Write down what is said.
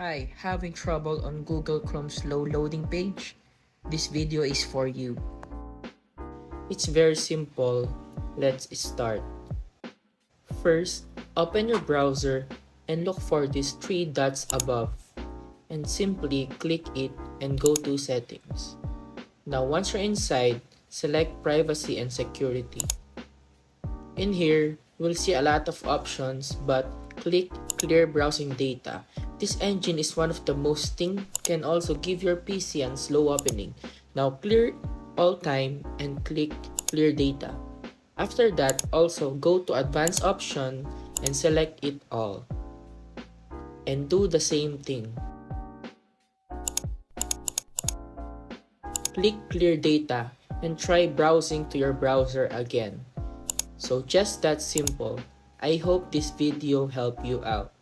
Hi, having trouble on Google Chrome's low loading page? This video is for you. It's very simple. Let's start. First, open your browser and look for these three dots above and simply click it and go to settings. Now once you're inside, select privacy and security. In here, you'll see a lot of options but click clear browsing data. This engine is one of the most can also give your PC a slow opening. Now clear all time and click clear data. After that, also go to advanced option and select it all. And do the same thing. Click clear data and try browsing to your browser again. So just that simple. I hope this video helped you out.